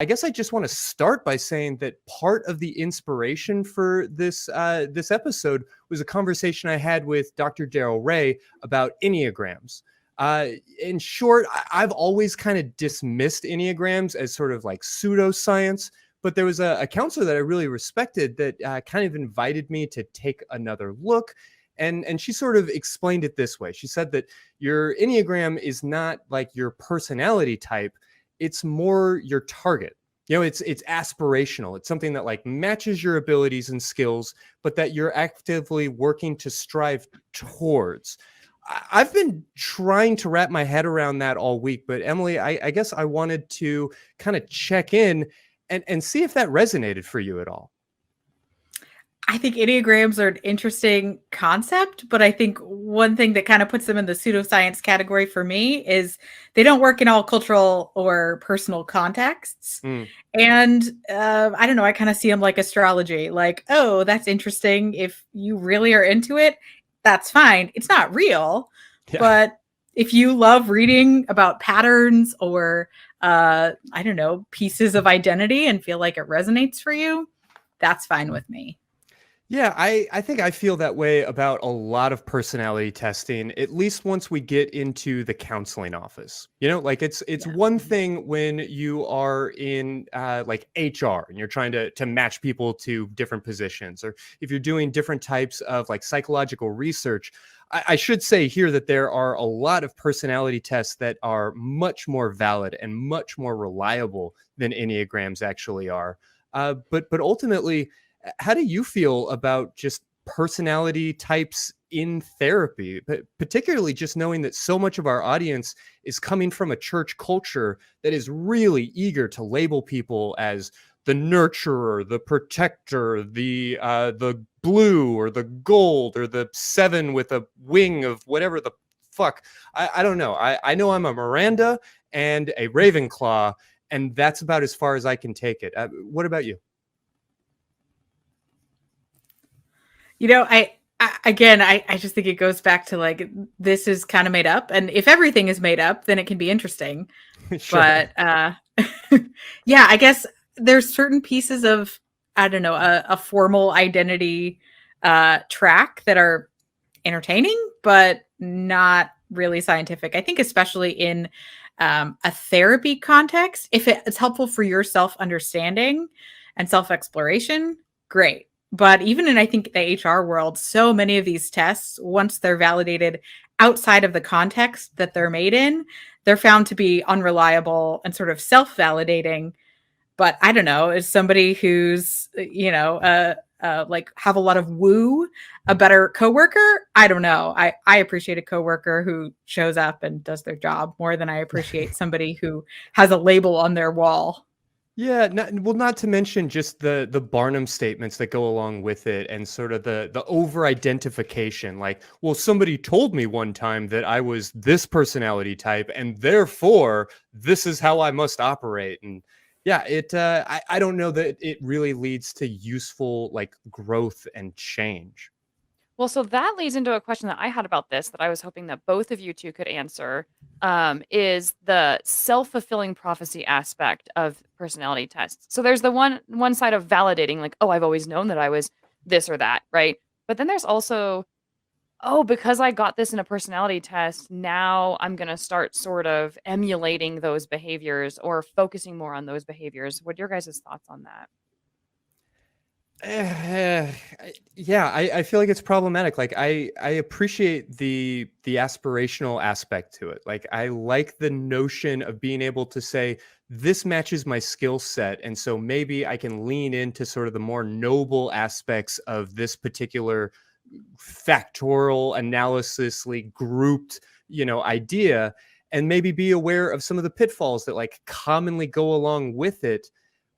I guess I just want to start by saying that part of the inspiration for this episode was a conversation I had with Dr. Daryl Ray about Enneagrams. In short, I've always kind of dismissed Enneagrams as sort of like pseudoscience, but there was a counselor that I really respected that kind of invited me to take another look. And she sort of explained it this way. She said that your Enneagram is not like your personality type. It's more your target. It's aspirational. It's something that like matches your abilities and skills, but that you're actively working to strive towards. I've been trying to wrap my head around that all week, but Emily, I guess I wanted to kind of check in and see if that resonated for you at all. I think Enneagrams are an interesting concept, but I think one thing that kind of puts them in the pseudoscience category for me is they don't work in all cultural or personal contexts. And I don't know, I kind of see them like astrology, like, oh, that's interesting. If you really are into it, that's fine. It's not real, but if you love reading about patterns or, I don't know, pieces of identity and feel like it resonates for you, that's fine with me. Yeah, I think I feel that way about a lot of personality testing, at least once we get into the counseling office. Like it's one thing when you are in like HR and you're trying to match people to different positions, or if you're doing different types of like psychological research. I should say here that there are a lot of personality tests that are much more valid and much more reliable than Enneagrams actually are. But ultimately, how do you feel about just personality types in therapy, but particularly just knowing that so much of our audience is coming from a church culture that is really eager to label people as the nurturer, the protector, the blue or the gold or the 7 with a wing of whatever the fuck. I don't know. I know I'm a Miranda and a Ravenclaw, and that's about as far as I can take it. What about you? I just think it goes back to like, this is kind of made up. And if everything is made up, then it can be interesting. Sure. But I guess there's certain pieces of, I don't know, a formal identity track that are entertaining, but not really scientific. I think especially in a therapy context, if it's helpful for your self-understanding and self-exploration, great. But even in, I think, the HR world, so many of these tests, once they're validated outside of the context that they're made in, they're found to be unreliable and sort of self-validating. But I don't know, is somebody who's, like have a lot of woo a better coworker? I don't know. I appreciate a coworker who shows up and does their job more than I appreciate somebody who has a label on their wall. Yeah, not to mention just the Barnum statements that go along with it, and sort of the over-identification. Like, well, somebody told me one time that I was this personality type, and therefore this is how I must operate. And yeah, I don't know that it really leads to useful like growth and change. Well, so that leads into a question that I had about this that I was hoping that both of you two could answer, is the self-fulfilling prophecy aspect of personality tests. So there's the one side of validating, like, oh, I've always known that I was this or that, right? But then there's also, oh, because I got this in a personality test, now I'm going to start sort of emulating those behaviors or focusing more on those behaviors. What are your guys' thoughts on that? Yeah, I feel like it's problematic. Like I appreciate the aspirational aspect to it. Like I like the notion of being able to say this matches my skill set, and so maybe I can lean into sort of the more noble aspects of this particular factorial analysisly grouped, idea, and maybe be aware of some of the pitfalls that like commonly go along with it.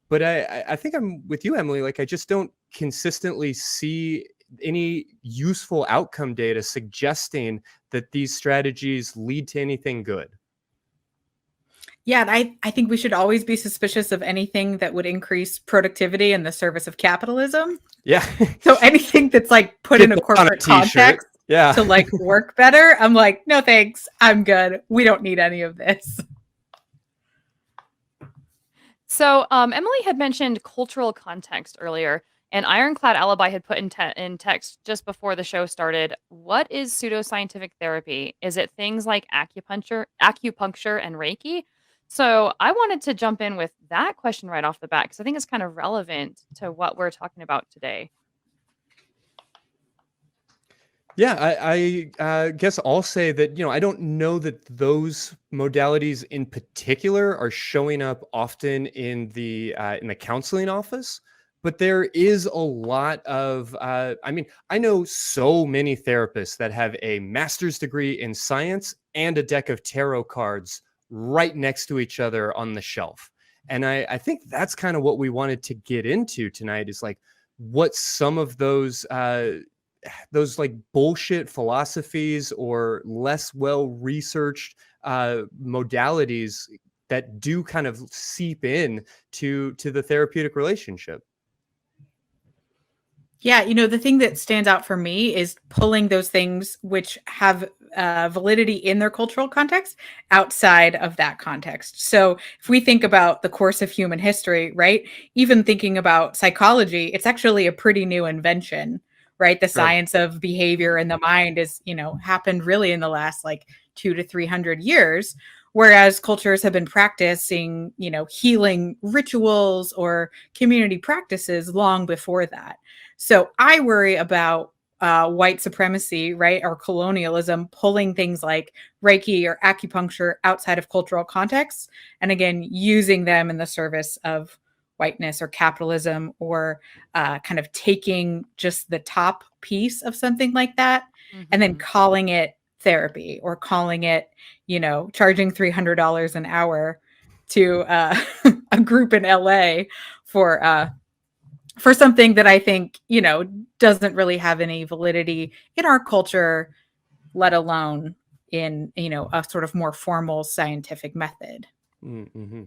But I think I'm with you, Emily. Like, I just don't consistently see any useful outcome data suggesting that these strategies lead to anything good. Yeah, and I think we should always be suspicious of anything that would increase productivity in the service of capitalism. Yeah. So anything that's like put in a corporate context to like work better, I'm like, no thanks, I'm good. We don't need any of this. So Emily had mentioned cultural context earlier, and Ironclad Alibi had put in text just before the show started. What is pseudoscientific therapy? Is it things like acupuncture, and Reiki? So I wanted to jump in with that question right off the bat because I think it's kind of relevant to what we're talking about today. Yeah, I guess I'll say that, I don't know that those modalities in particular are showing up often in the counseling office, but there is a lot of, I know so many therapists that have a master's degree in science and a deck of tarot cards right next to each other on the shelf. And I think that's kind of what we wanted to get into tonight is like what some of those like bullshit philosophies or less well researched modalities that do kind of seep in to the therapeutic relationship. Yeah, the thing that stands out for me is pulling those things which have validity in their cultural context outside of that context. So if we think about the course of human history, right, even thinking about psychology, it's actually a pretty new invention, right? The science of behavior and the mind is, happened really in the last like 200 to 300 years. Whereas cultures have been practicing, healing rituals or community practices long before that. So I worry about white supremacy, right, or colonialism pulling things like Reiki or acupuncture outside of cultural contexts, and again, using them in the service of whiteness or capitalism, or kind of taking just the top piece of something like that and then calling it therapy or calling it, charging $300 an hour to a group in LA for something that I think, doesn't really have any validity in our culture, let alone in, a sort of more formal scientific method. Mm-hmm.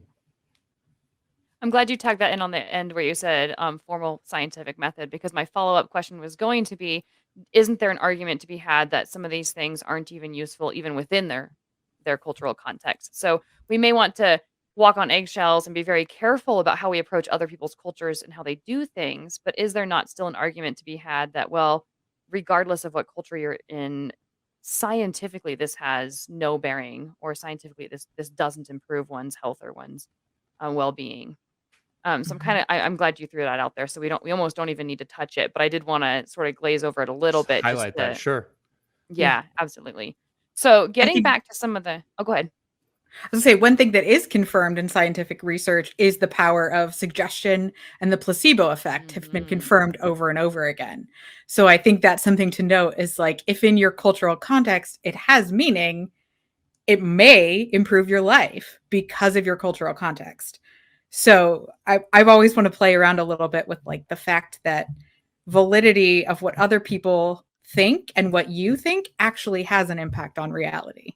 I'm glad you tagged that in on the end where you said formal scientific method, because my follow-up question was going to be, isn't there an argument to be had that some of these things aren't even useful even within their cultural context? So we may want to walk on eggshells and be very careful about how we approach other people's cultures and how they do things, but is there not still an argument to be had that, well, regardless of what culture you're in, scientifically this has no bearing, or scientifically this doesn't improve one's health or one's well-being? So I'm glad you threw that out there. So we almost don't even need to touch it, but I did want to sort of glaze over it a little bit. Highlight that, sure. Yeah, absolutely. So getting think- back to some of the, go ahead. I was going to say, one thing that is confirmed in scientific research is the power of suggestion, and the placebo effect have been confirmed over and over again. So I think that's something to note is like, if in your cultural context, it has meaning, it may improve your life because of your cultural context. So I've always want to play around a little bit with like the fact that validity of what other people think and what you think actually has an impact on reality.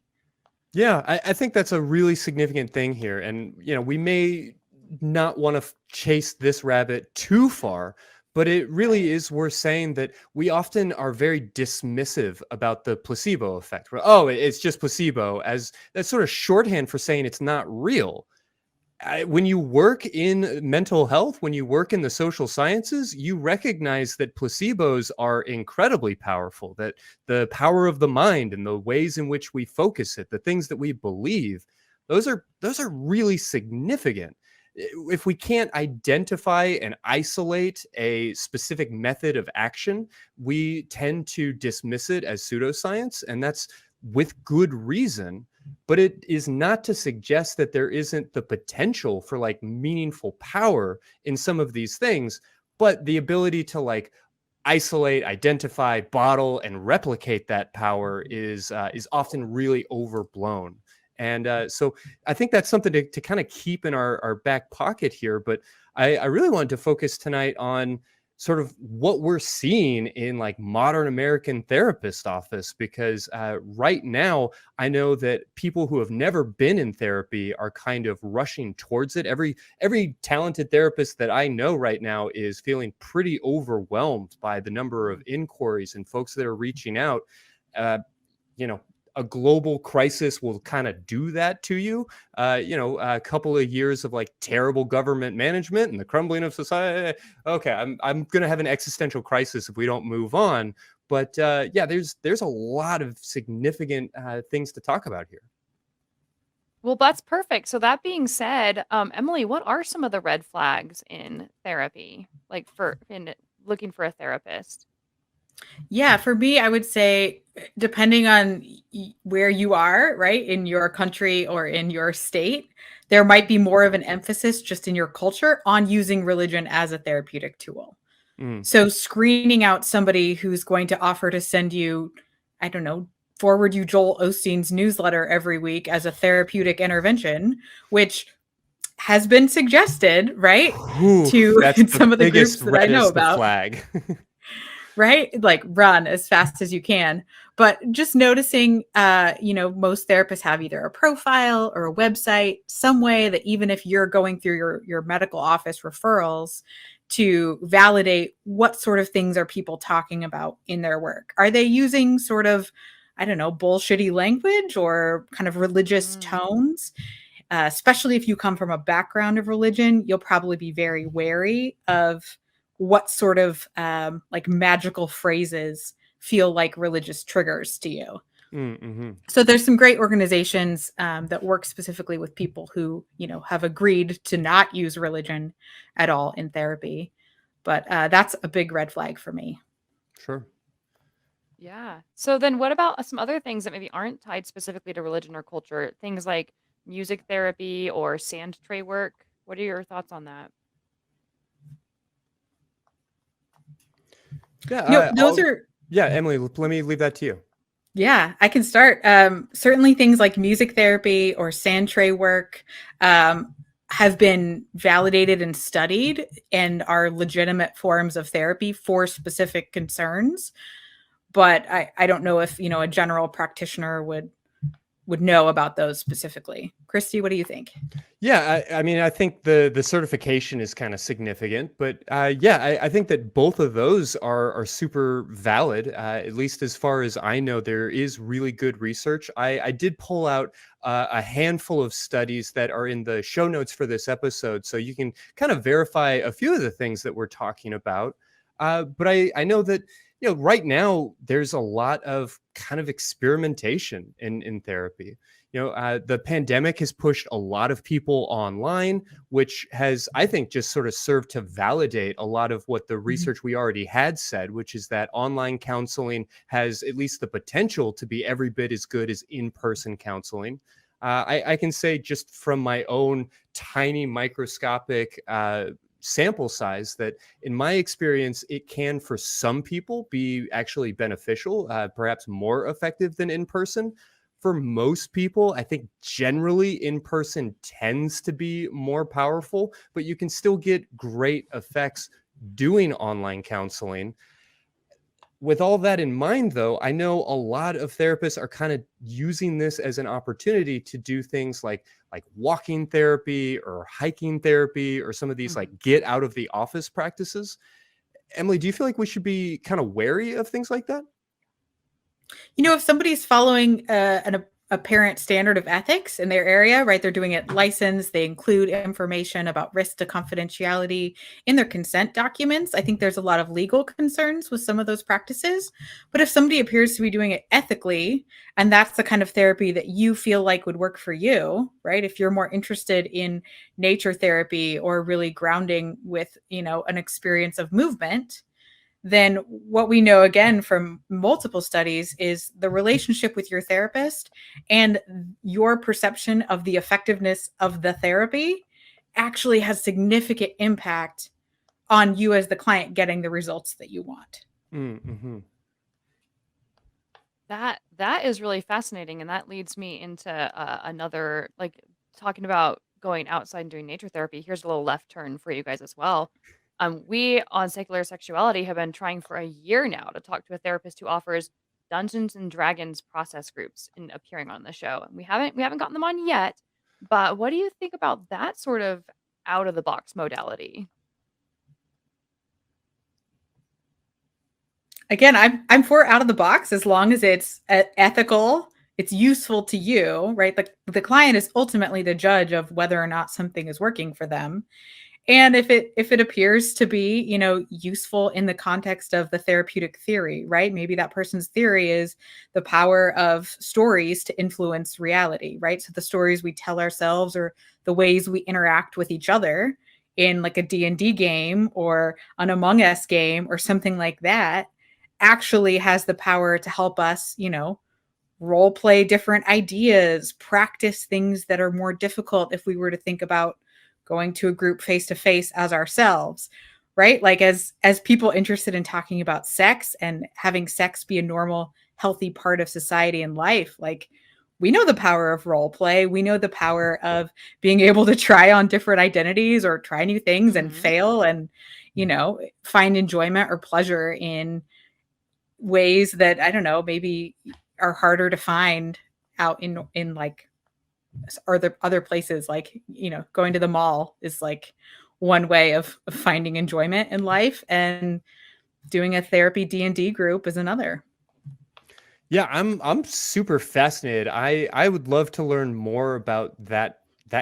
Yeah, I think that's a really significant thing here. And, we may not want to chase this rabbit too far, but it really is worth saying that we often are very dismissive about the placebo effect. Oh, it's just placebo, as that's sort of shorthand for saying it's not real. When you work in mental health, when you work in the social sciences, you recognize that placebos are incredibly powerful, that the power of the mind and the ways in which we focus it, the things that we believe, those are really significant. If we can't identify and isolate a specific method of action, we tend to dismiss it as pseudoscience, and that's with good reason. But it is not to suggest that there isn't the potential for like meaningful power in some of these things, but the ability to like isolate, identify, bottle, and replicate that power is often really overblown. And so I think that's something to kind of keep in our back pocket here. But I really wanted to focus tonight on sort of what we're seeing in like modern American therapist office, because right now I know that people who have never been in therapy are kind of rushing towards it. Every talented therapist that I know right now is feeling pretty overwhelmed by the number of inquiries and folks that are reaching out. a global crisis will kind of do that to you. A couple of years of like terrible government management and the crumbling of society. Okay, I'm gonna have an existential crisis if we don't move on. But there's a lot of significant things to talk about here. Well, that's perfect. So that being said, Emily, what are some of the red flags in therapy, like in looking for a therapist? Yeah, for me, I would say, depending on where you are, right, in your country or in your state, there might be more of an emphasis just in your culture on using religion as a therapeutic tool. So screening out somebody who's going to offer to send you, I don't know, forward you Joel Osteen's newsletter every week as a therapeutic intervention, which has been suggested, right, to That's some of the groups biggest that I know about. flag. Right? Like run as fast as you can. But just noticing, most therapists have either a profile or a website, some way that even if you're going through your medical office referrals to validate what sort of things are people talking about in their work. Are they using sort of, I don't know, bullshitty language or kind of religious tones? Especially if you come from a background of religion, you'll probably be very wary of what sort of like magical phrases feel like religious triggers to you. Mm-hmm. So there's some great organizations that work specifically with people who, have agreed to not use religion at all in therapy. But that's a big red flag for me. Sure. Yeah. So then what about some other things that maybe aren't tied specifically to religion or culture? Things like music therapy or sand tray work. What are your thoughts on that? Yeah, those are... Yeah, Emily, let me leave that to you. Yeah, I can start. Certainly things like music therapy or sand tray work have been validated and studied and are legitimate forms of therapy for specific concerns. But I don't know if, a general practitioner would know about those specifically. Christy, what do you think? Yeah, I mean, I think the certification is kind of significant, but I think that both of those are super valid. At least as far as I know, there is really good research. I did pull out a handful of studies that are in the show notes for this episode, so you can kind of verify a few of the things that we're talking about. But I know that right now there's a lot of kind of experimentation in therapy. The pandemic has pushed a lot of people online, which has, I think, just sort of served to validate a lot of what the research we already had said, which is that online counseling has at least the potential to be every bit as good as in-person counseling. I can say just from my own tiny microscopic sample size that in my experience, it can for some people be actually beneficial, perhaps more effective than in person. For most people, I think generally in person tends to be more powerful, but you can still get great effects doing online counseling. With all that in mind, though, I know a lot of therapists are kind of using this as an opportunity to do things like walking therapy or hiking therapy or some of these like get out of the office practices. Emily, do you feel like we should be kind of wary of things like that? If somebody's following an apparent standard of ethics in their area, right, they're doing it licensed, they include information about risk to confidentiality in their consent documents. I think there's a lot of legal concerns with some of those practices. But if somebody appears to be doing it ethically, and that's the kind of therapy that you feel like would work for you, right, if you're more interested in nature therapy or really grounding with, an experience of movement, then what we know again from multiple studies is the relationship with your therapist and your perception of the effectiveness of the therapy actually has significant impact on you as the client getting the results that you want. Mm-hmm. That is really fascinating, and that leads me into another, like, talking about going outside and doing nature therapy. Here's a little left turn for you guys as well. We on Secular Sexuality have been trying for a year now to talk to a therapist who offers Dungeons and Dragons process groups and appearing on the show. And we haven't gotten them on yet, but what do you think about that sort of out of the box modality? Again, I'm for out of the box as long as it's ethical it's useful to you, right? The client is ultimately the judge of whether or not something is working for them. And if it appears to be, useful in the context of the therapeutic theory, right? Maybe that person's theory is the power of stories to influence reality, right? So the stories we tell ourselves or the ways we interact with each other in like a D&D game or an Among Us game or something like that actually has the power to help us, role play different ideas, practice things that are more difficult if we were to think about going to a group face to face as ourselves, right? Like as people interested in talking about sex and having sex be a normal, healthy part of society and life, like we know the power of role play. We know the power of being able to try on different identities or try new things and fail and, find enjoyment or pleasure in ways that, I don't know, maybe are harder to find out in like other places, like going to the mall is like one way of finding enjoyment in life, and doing a therapy D&D group is another. Yeah, I'm super fascinated. I would love to learn more about that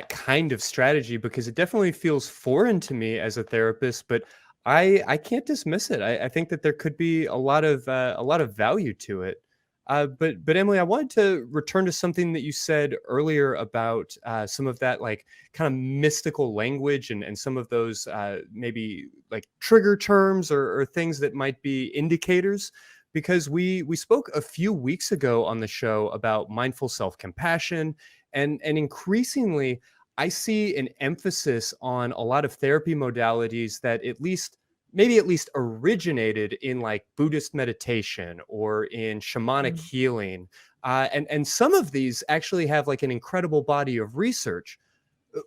kind of strategy, because it definitely feels foreign to me as a therapist, but I can't dismiss it. I think that there could be a lot of value to it. But Emily, I wanted to return to something that you said earlier about some of that like kind of mystical language and some of those maybe like trigger terms or things that might be indicators. Because we spoke a few weeks ago on the show about mindful self-compassion, and increasingly I see an emphasis on a lot of therapy modalities that at least originated in like Buddhist meditation or in shamanic healing. And some of these actually have like an incredible body of research.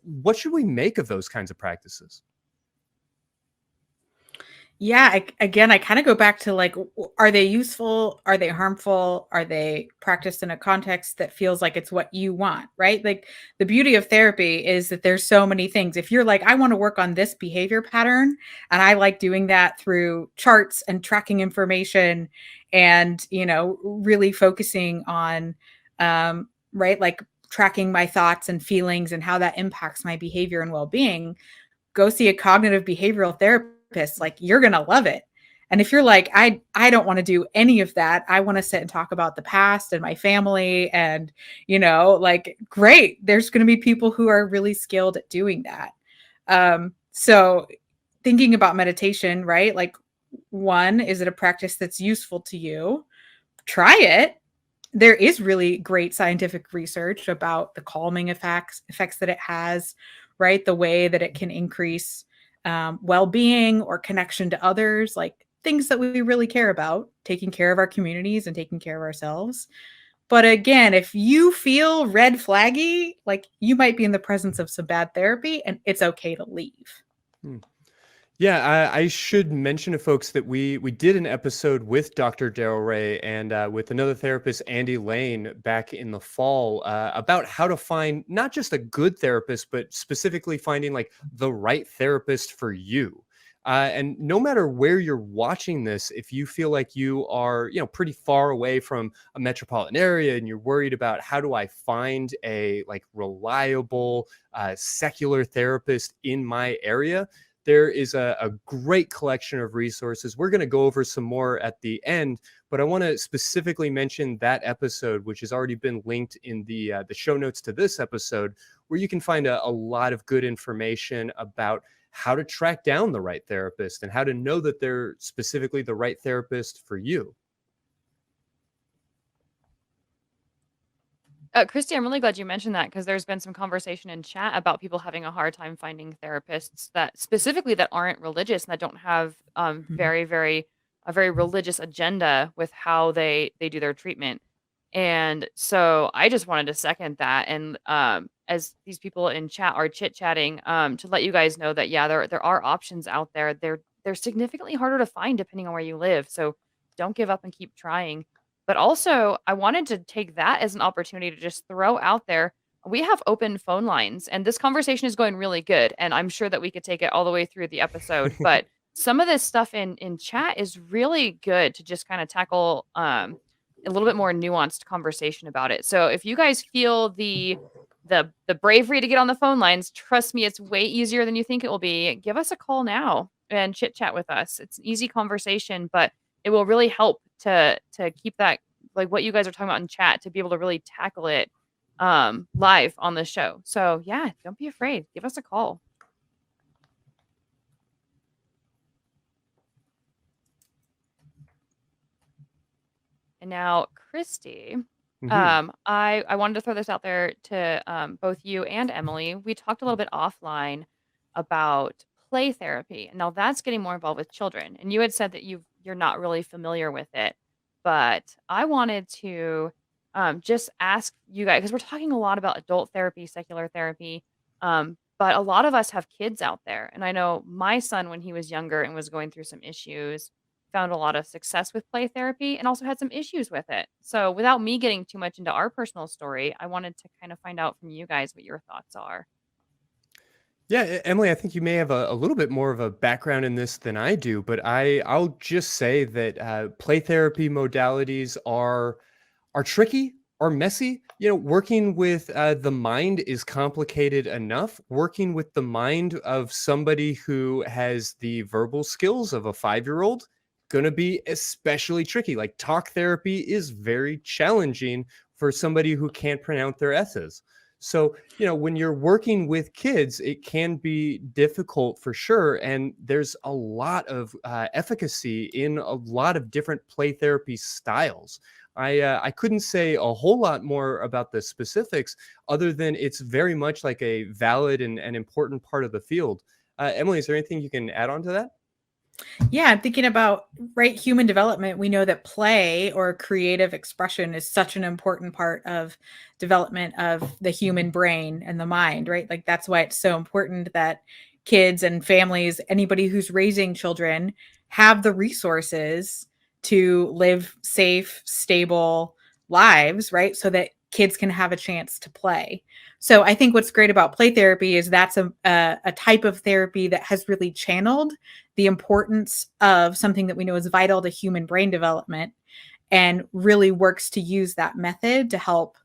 What should we make of those kinds of practices? Yeah, again, I kind of go back to like, are they useful? Are they harmful? Are they practiced in a context that feels like it's what you want, right? Like the beauty of therapy is that there's so many things. If you're like, I want to work on this behavior pattern, and I like doing that through charts and tracking information and, really focusing on, right, like tracking my thoughts and feelings and how that impacts my behavior and well-being, go see a cognitive behavioral therapist. Like you're going to love it. And if you're like, I don't want to do any of that, I want to sit and talk about the past and my family and, like, great. There's going to be people who are really skilled at doing that. So thinking about meditation, right? Like, one, is it a practice that's useful to you? Try it. There is really great scientific research about the calming effects that it has, right? The way that it can increase well-being or connection to others, like things that we really care about, taking care of our communities and taking care of ourselves. But again, if you feel red flaggy, like you might be in the presence of some bad therapy, and it's okay to leave. Yeah, I should mention to folks that we did an episode with Dr. Daryl Ray and with another therapist, Andy Lane, back in the fall about how to find not just a good therapist, but specifically finding like the right therapist for you. And no matter where you're watching this, if you feel like you are, pretty far away from a metropolitan area and you're worried about how do I find a like reliable secular therapist in my area, there is a great collection of resources. We're going to go over some more at the end, but I want to specifically mention that episode, which has already been linked in the show notes to this episode, where you can find a lot of good information about how to track down the right therapist and how to know that they're specifically the right therapist for you. Christy, I'm really glad you mentioned that, because there's been some conversation in chat about people having a hard time finding therapists that specifically that aren't religious and that don't have a very religious agenda with how they do their treatment. And so I just wanted to second that. And as these people in chat are chit chatting, to let you guys know that, yeah, there are options out there. They're significantly harder to find depending on where you live. So don't give up and keep trying. But also, I wanted to take that as an opportunity to just throw out there, we have open phone lines, and this conversation is going really good, and I'm sure that we could take it all the way through the episode, but some of this stuff in chat is really good to just kind of tackle a little bit more nuanced conversation about it. So if you guys feel the bravery to get on the phone lines, trust me, it's way easier than you think it will be. Give us a call now and chit chat with us. It's an easy conversation, but it will really help to keep that, like what you guys are talking about in chat, to be able to really tackle it live on the show. So yeah, don't be afraid. Give us a call. And now, Christy, I wanted to throw this out there to both you and Emily. We talked a little bit offline about play therapy. Now that's getting more involved with children. And you had said that you're not really familiar with it, but I wanted to just ask you guys, because we're talking a lot about adult therapy, secular therapy, but a lot of us have kids out there. And I know my son, when he was younger and was going through some issues, found a lot of success with play therapy and also had some issues with it. So without me getting too much into our personal story, I wanted to kind of find out from you guys what your thoughts are. Yeah, Emily, I think you may have a little bit more of a background in this than I do, but I'll just say that play therapy modalities are tricky, are messy. You know, working with the mind is complicated enough. Working with the mind of somebody who has the verbal skills of a 5-year-old, going to be especially tricky. Like talk therapy is very challenging for somebody who can't pronounce their S's. So, you know, when you're working with kids, it can be difficult for sure. And there's a lot of efficacy in a lot of different play therapy styles. I couldn't say a whole lot more about the specifics other than it's very much like a valid and important part of the field. Emily, is there anything you can add on to that? Yeah, I'm thinking about human development. We know that play or creative expression is such an important part of development of the human brain and the mind, right? Like that's why it's so important that kids and families, anybody who's raising children, have the resources to live safe, stable lives, right? So that kids can have a chance to play. So I think what's great about play therapy is that's a type of therapy that has really channeled the importance of something that we know is vital to human brain development and really works to use that method to help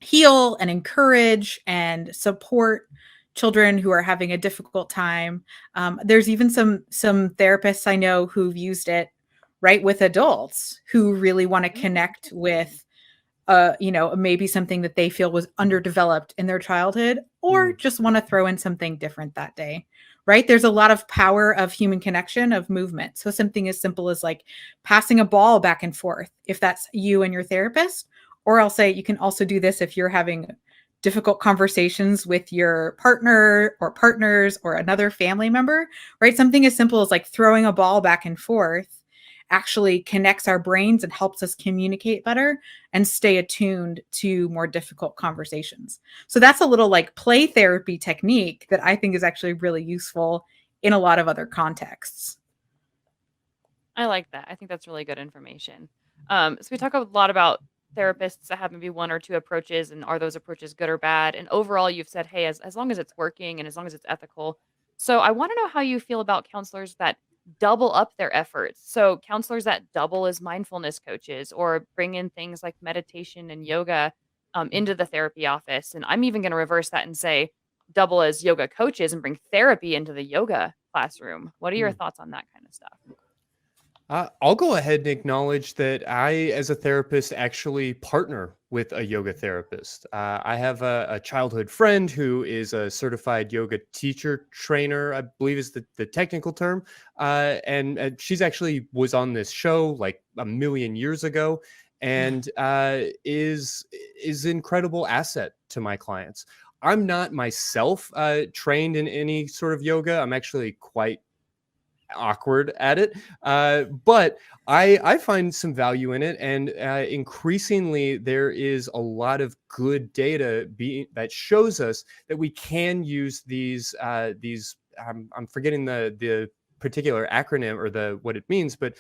heal and encourage and support children who are having a difficult time. There's even some therapists I know who've used it right with adults who really want to connect with maybe something that they feel was underdeveloped in their childhood, or just want to throw in something different that day, right? There's a lot of power of human connection, of movement. So something as simple as like passing a ball back and forth, if that's you and your therapist, or I'll say you can also do this if you're having difficult conversations with your partner or partners or another family member, right? Something as simple as like throwing a ball back and forth actually connects our brains and helps us communicate better and stay attuned to more difficult conversations. So that's a little like play therapy technique that I think is actually really useful in a lot of other contexts. I like that. I think that's really good information. So we talk a lot about therapists that have maybe one or two approaches, and are those approaches good or bad? And overall, you've said, hey, as long as it's working and as long as it's ethical. So I want to know how you feel about counselors that double up their efforts. So counselors that double as mindfulness coaches or bring in things like meditation and yoga into the therapy office. And I'm even going to reverse that and say double as yoga coaches and bring therapy into the yoga classroom. What are your thoughts on that kind of stuff? I'll go ahead and acknowledge that I, as a therapist, actually partner with a yoga therapist. I have a childhood friend who is a certified yoga teacher trainer, I believe is the technical term. And she's actually was on this show like a million years ago and is incredible asset to my clients. I'm not myself trained in any sort of yoga. I'm actually quite awkward at it, but I find some value in it, and increasingly there is a lot of good data that shows us that we can use these I'm forgetting the particular acronym or what it means, but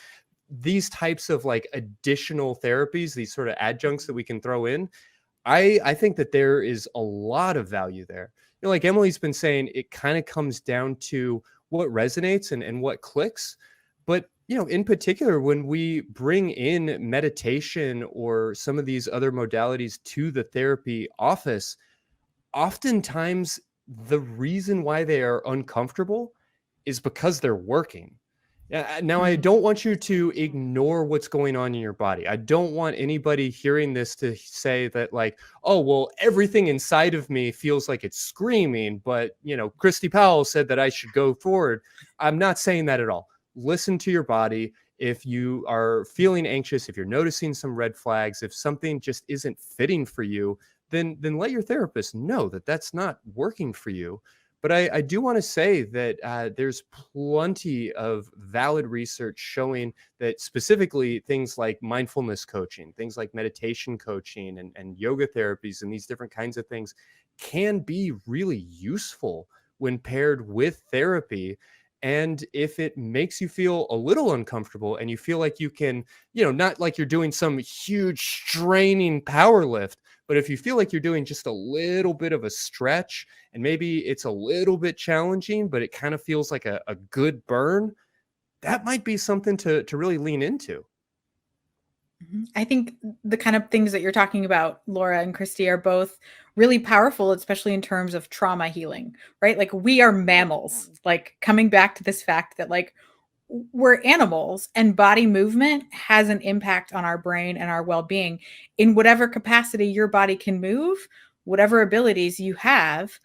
these types of like additional therapies, these sort of adjuncts that we can throw in. I think that there is a lot of value there. You know, like Emily's been saying, it kind of comes down to what resonates and what clicks. But in particular, when we bring in meditation or some of these other modalities to the therapy office, oftentimes the reason why they are uncomfortable is because they're working. Now, I Mm. don't want you to ignore what's going on in your body. I don't want anybody hearing this to say that, like, oh, well, everything inside of me feels like it's screaming, but, Christy Powell said that I should go forward. I'm not saying that at all. Listen to your body. If you are feeling anxious, if you're noticing some red flags, if something just isn't fitting for you, then let your therapist know that that's not working for you. But I do want to say that there's plenty of valid research showing that specifically things like mindfulness coaching, things like meditation coaching and yoga therapies and these different kinds of things can be really useful when paired with therapy. And if it makes you feel a little uncomfortable and you feel like you can, not like you're doing some huge straining power lift, but if you feel like you're doing just a little bit of a stretch and maybe it's a little bit challenging, but it kind of feels like a good burn, that might be something to really lean into. I think the kind of things that you're talking about, Laura and Christy, are both really powerful, especially in terms of trauma healing, right? Like, we are mammals, like, coming back to this fact that, like, we're animals and body movement has an impact on our brain and our well-being in whatever capacity your body can move, whatever abilities you have.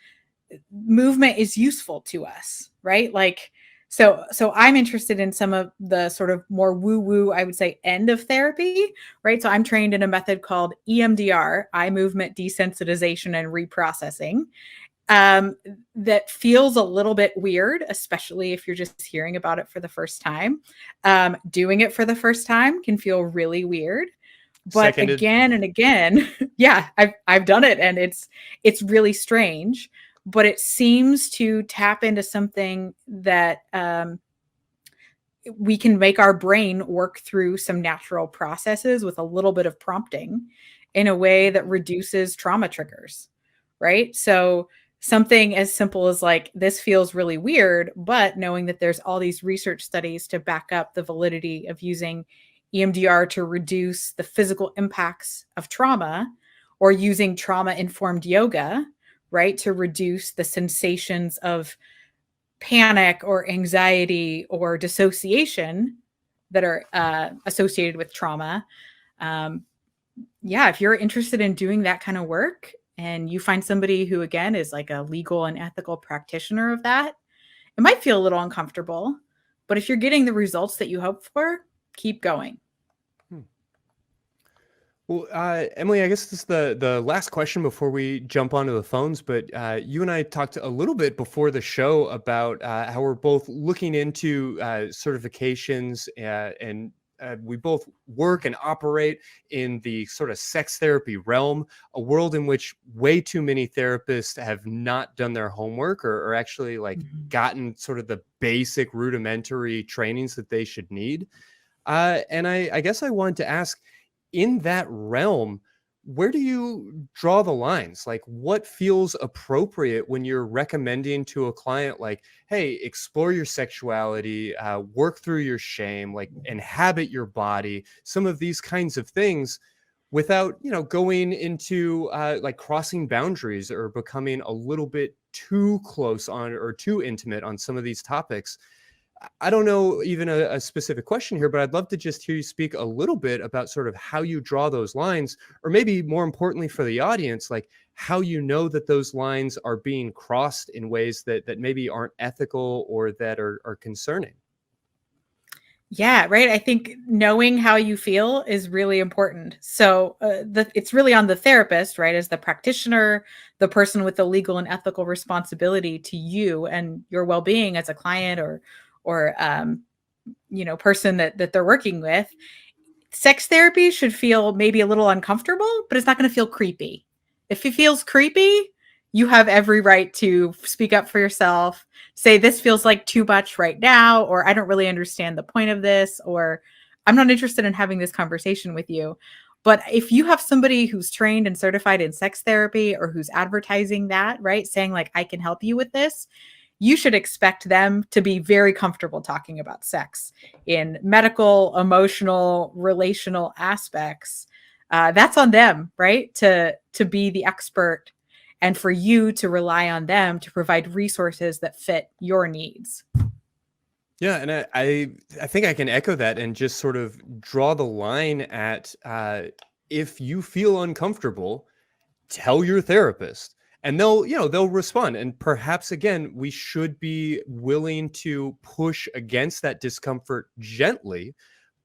Movement is useful to us, right? Like, so I'm interested in some of the sort of more woo-woo, I would say, end of therapy, right? So I'm trained in a method called EMDR, eye movement desensitization and reprocessing, that feels a little bit weird, especially if you're just hearing about it for the first time. Doing it for the first time can feel really weird. But Seconded. again and again, yeah, I've done it, and it's really strange. But it seems to tap into something that we can make our brain work through some natural processes with a little bit of prompting in a way that reduces trauma triggers, right? So something as simple as, like, this feels really weird, but knowing that there's all these research studies to back up the validity of using EMDR to reduce the physical impacts of trauma, or using trauma-informed yoga, right, to reduce the sensations of panic or anxiety or dissociation that are associated with trauma. Yeah, if you're interested in doing that kind of work and you find somebody who, again, is like a legal and ethical practitioner of that, it might feel a little uncomfortable, but if you're getting the results that you hope for, keep going. Well, Emily, I guess this is the last question before we jump onto the phones. But you and I talked a little bit before the show about how we're both looking into certifications, and we both work and operate in the sort of sex therapy realm, a world in which way too many therapists have not done their homework or actually like gotten sort of the basic rudimentary trainings that they should need. And I guess I wanted to ask, in that realm, where do you draw the lines? Like, what feels appropriate when you're recommending to a client, like, hey, explore your sexuality, work through your shame, like inhabit your body, some of these kinds of things, without, going into like crossing boundaries or becoming a little bit too close on or too intimate on some of these topics. I don't know even a specific question here, but I'd love to just hear you speak a little bit about sort of how you draw those lines, or maybe more importantly for the audience, like how you know that those lines are being crossed in ways that maybe aren't ethical or that are concerning. Yeah, right. I think knowing how you feel is really important. So it's really on the therapist, right, as the practitioner, the person with the legal and ethical responsibility to you and your well-being as a client or person that they're working with. Sex therapy should feel maybe a little uncomfortable, but it's not going to feel creepy. If it feels creepy, you have every right to speak up for yourself, say this feels like too much right now, or I don't really understand the point of this, or I'm not interested in having this conversation with you. But if you have somebody who's trained and certified in sex therapy or who's advertising that, right, saying like, I can help you with this, you should expect them to be very comfortable talking about sex in medical, emotional, relational aspects. That's on them, right? To be the expert, and for you to rely on them to provide resources that fit your needs. Yeah, and I think I can echo that and just sort of draw the line at if you feel uncomfortable, tell your therapist, and they'll respond. And perhaps again, we should be willing to push against that discomfort gently.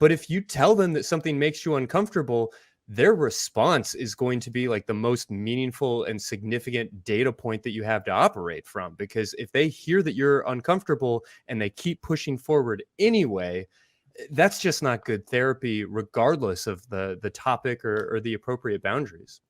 But if you tell them that something makes you uncomfortable, their response is going to be like the most meaningful and significant data point that you have to operate from. Because if they hear that you're uncomfortable and they keep pushing forward anyway, that's just not good therapy, regardless of the topic or the appropriate boundaries.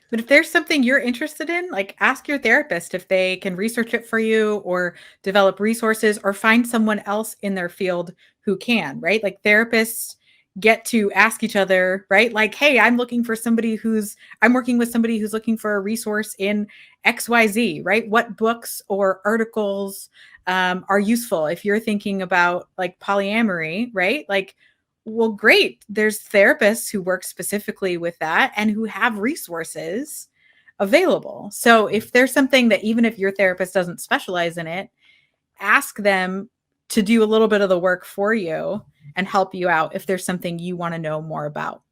But if there's something you're interested in, like ask your therapist if they can research it for you or develop resources or find someone else in their field who can, right? Like therapists get to ask each other, right? Like, hey, I'm working with somebody who's looking for a resource in XYZ, right? What books or articles are useful if you're thinking about like polyamory, right? Like, well, great. There's therapists who work specifically with that and who have resources available. So if there's something that even if your therapist doesn't specialize in it, ask them to do a little bit of the work for you and help you out if there's something you want to know more about.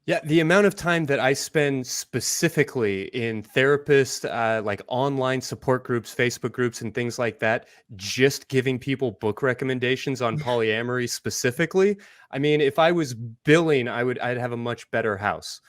Yeah, the amount of time that I spend specifically in therapist, like online support groups, Facebook groups, and things like that, just giving people book recommendations on polyamory specifically. I mean, if I was billing, I'd have a much better house.